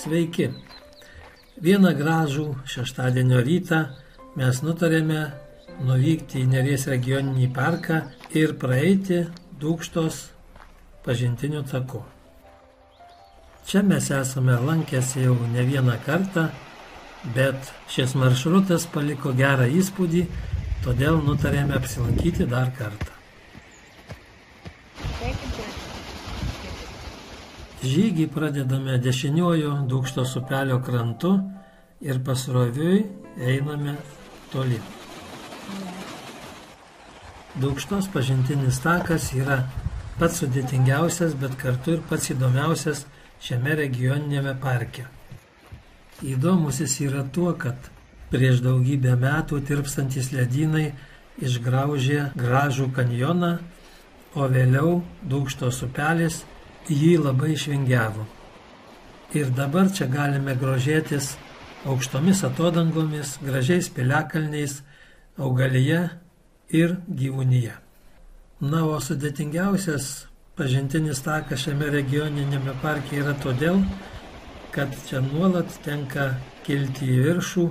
Sveiki. Vieną gražų šeštadienio rytą mes nutarėme nuvykti į Neries regioninį parką ir praeiti Dūkštos pažintiniu taku. Čia mes esame lankęsi jau ne vieną kartą, bet šis maršrutas paliko gerą įspūdį, todėl nutarėme apsilankyti dar kartą. Žygį pradedame dešiniuoju Dūkštos upelio krantu ir pasroviui einame toli. Dūkštos pažintinis takas yra pats sudėtingiausias, bet kartu ir pats įdomiausias šiame regioninėme parke. Įdomus jis yra tuo, kad prieš daugybę metų tirpstantis ledynai išgraužė gražų kanjoną, o vėliau Dūkštos upelis jį labai išvingiavo. Ir dabar čia galime grožėtis aukštomis atodangomis, gražiais piliakalniais, augalija ir gyvūnija. Na, o sudėtingiausias pažintinis takas šiame regioninėme parke yra todėl, kad čia nuolat tenka kilti į viršų,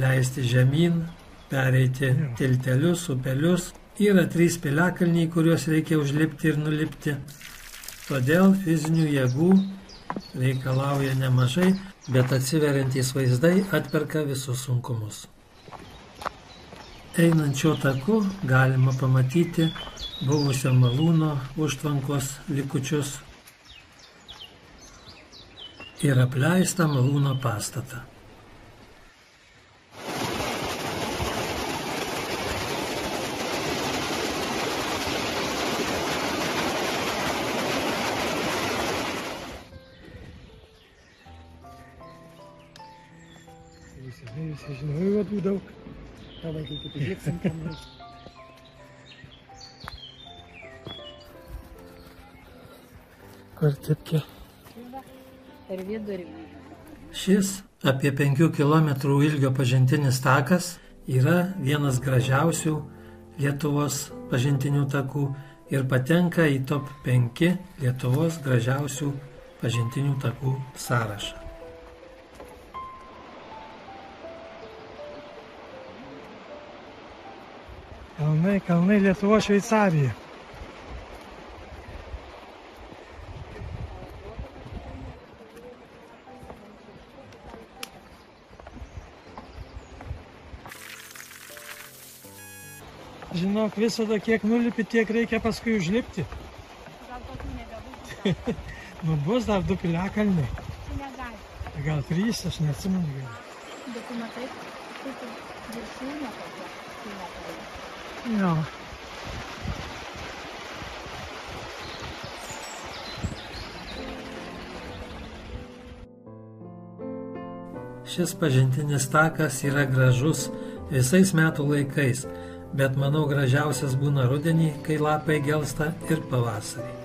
leisti žemyn, pereiti tiltelius, upelius. Yra 3 piliakalniai, kuriuos reikia užlipti ir nulipti. Todėl fizinių jėgų reikalauja nemažai, bet atsiveriantys vaizdai atperka visus sunkumus. Einant šiuo taku galima pamatyti buvusio malūno užtvankos likučius ir apleistą malūno pastatą. Visi žinojo vadų daug. Tavai kaip įdėksim kamerus. Kur tipkė? Per vidurį. Šis apie 5 km ilgio pažintinis takas yra vienas gražiausių Lietuvos pažintinių takų ir patenka į top 5 Lietuvos gražiausių pažintinių takų sąrašą. Kalnai Lietuvo Šveicarija. Žinok, visada kiek nulipi, tiek reikia paskui užlipti. Gal tokių nebebūtų. Nu, bus dar 2 piliakalniai. Negali. Gal 3, aš neatsimenu. Bet tu matai, kaip viršūnė tokia piliakalnė. Jo. Šis pažintinis takas yra gražus visais metų laikais, bet manau gražiausias būna rudenį, kai lapai gelsta ir pavasarį.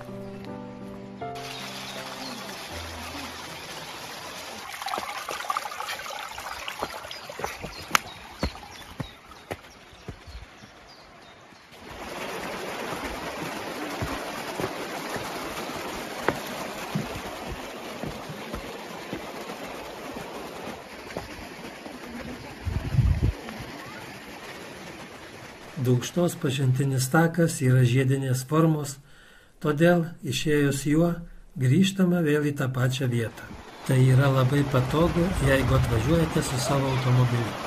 Dūkštos pažintinis takas yra žiedinės formos, todėl išėjus juo grįžtama vėl į tą pačią vietą. Tai yra labai patogu, jeigu atvažiuojate su savo automobiliu.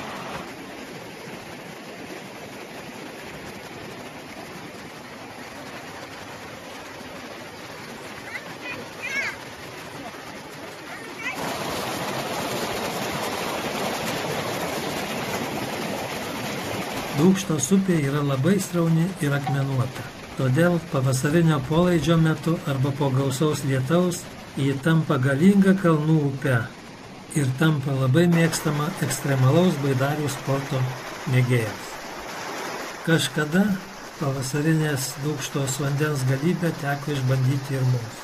Dūkštos upė yra labai srauni ir akmenuota. Todėl pavasarinio polaidžio metu arba po gausaus lietaus ji tampa galinga kalnų upe ir tampa labai mėgstama ekstremalaus baidarių sporto mėgėjams. Kažkada pavasarinės Dūkštos vandens galybę teko išbandyti ir mums.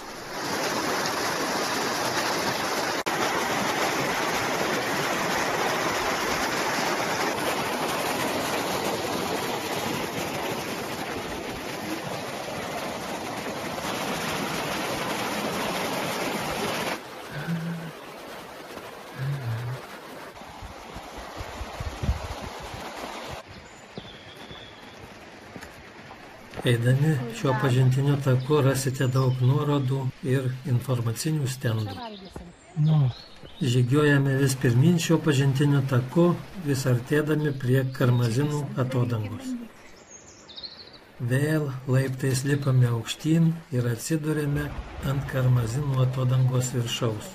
Eidami šiuo pažintiniu taku rasite daug nuorodų ir informacinių stendų. Nu, Žygiuojame vis pirmin šiuo pažintiniu taku, vis artėdami prie Karmazinų atodangos. Vėl laiptais lipame aukštyn ir atsidurėme ant Karmazinų atodangos viršaus.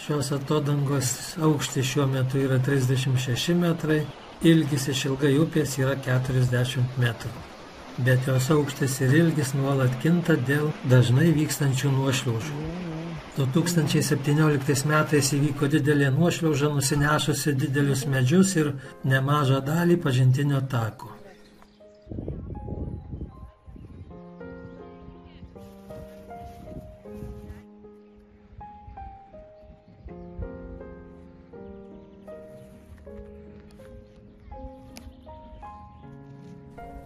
Šios atodangos aukštis šiuo metu yra 36 metrai, ilgis išilgai upės yra 40 metrų. Bet jos aukštis ir ilgis nuolat kinta dėl dažnai vykstančių nuošliaužų. 2017 metais įvyko didelė nuošliauža nusinešusi didelius medžius ir nemažą dalį pažintinio tako.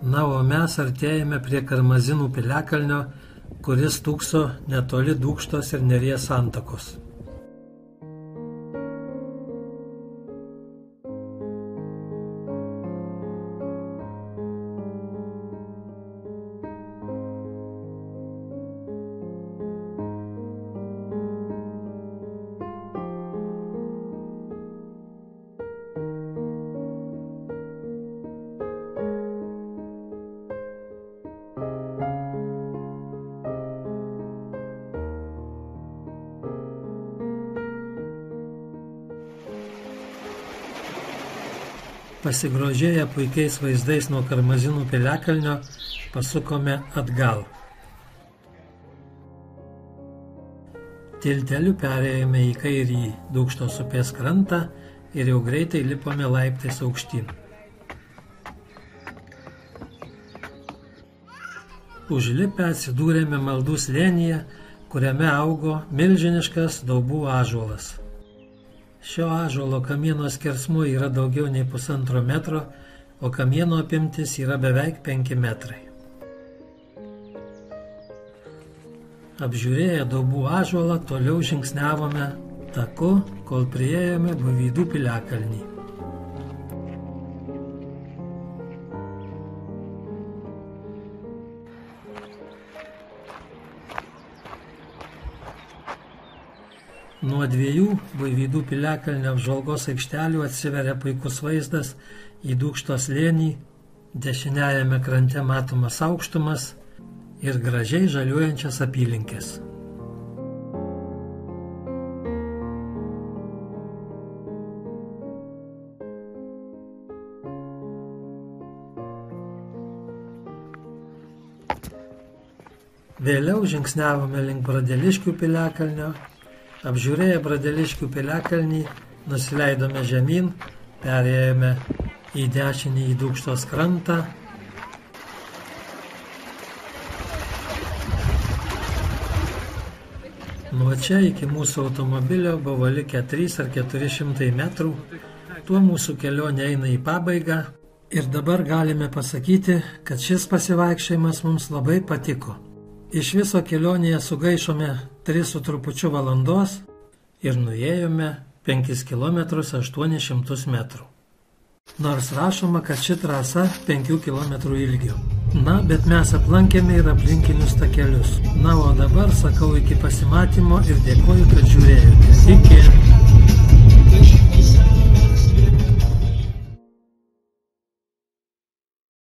Na, o mes artėjame prie Karmazinų piliakalnio, kuris stūkso netoli Dūkštos ir Neries santakos. Pasigrožėję puikiais vaizdais nuo Karmazinų piliakalnio, pasukome atgal. Tilteliu perėjome į kairį Dūkštos upės krantą ir jau greitai lipome laiptais aukštyn. Užlipę atsidūrėme Maldų slėnyje, kuriame augo milžiniškas daubų ąžuolas. Šio ąžuolo kamieno skersmuo yra daugiau nei 1,5 metro, o kamieno apimtis yra beveik 5 metrai. Apžiūrėję daubų ąžuolą, toliau žingsniavome taku, kol priėjome Buivydų piliakalnį. Nuo 2 Buivydų piliakalnio apžvalgos aikštelių atsiveria puikus vaizdas į Dūkštos slėnį, dešiniajame krante matomas aukštumas ir gražiai žaliuojančias apylinkės. Vėliau žingsniavome link Bradeliškių piliakalnio. Apžiūrėję Bradeliškių piliakalnį, nusileidome žemyn, perėjome į dešinį į Dūkštos krantą. Nuo čia iki mūsų automobilio buvo likę 300 ar 400 metrų, tuo mūsų kelionė eina į pabaigą ir dabar galime pasakyti, kad šis pasivaikščiojimas mums labai patiko. Iš viso kelionėje sugaišome 3 su trupučiu valandos ir nuėjome 5 km 800 metrų. Nors rašoma, kad ši trasa 5 km ilgio. Na, bet mes aplankėme ir aplinkinius takelius. Na, o dabar sakau iki pasimatymo ir dėkoju, kad žiūrėjote. Iki.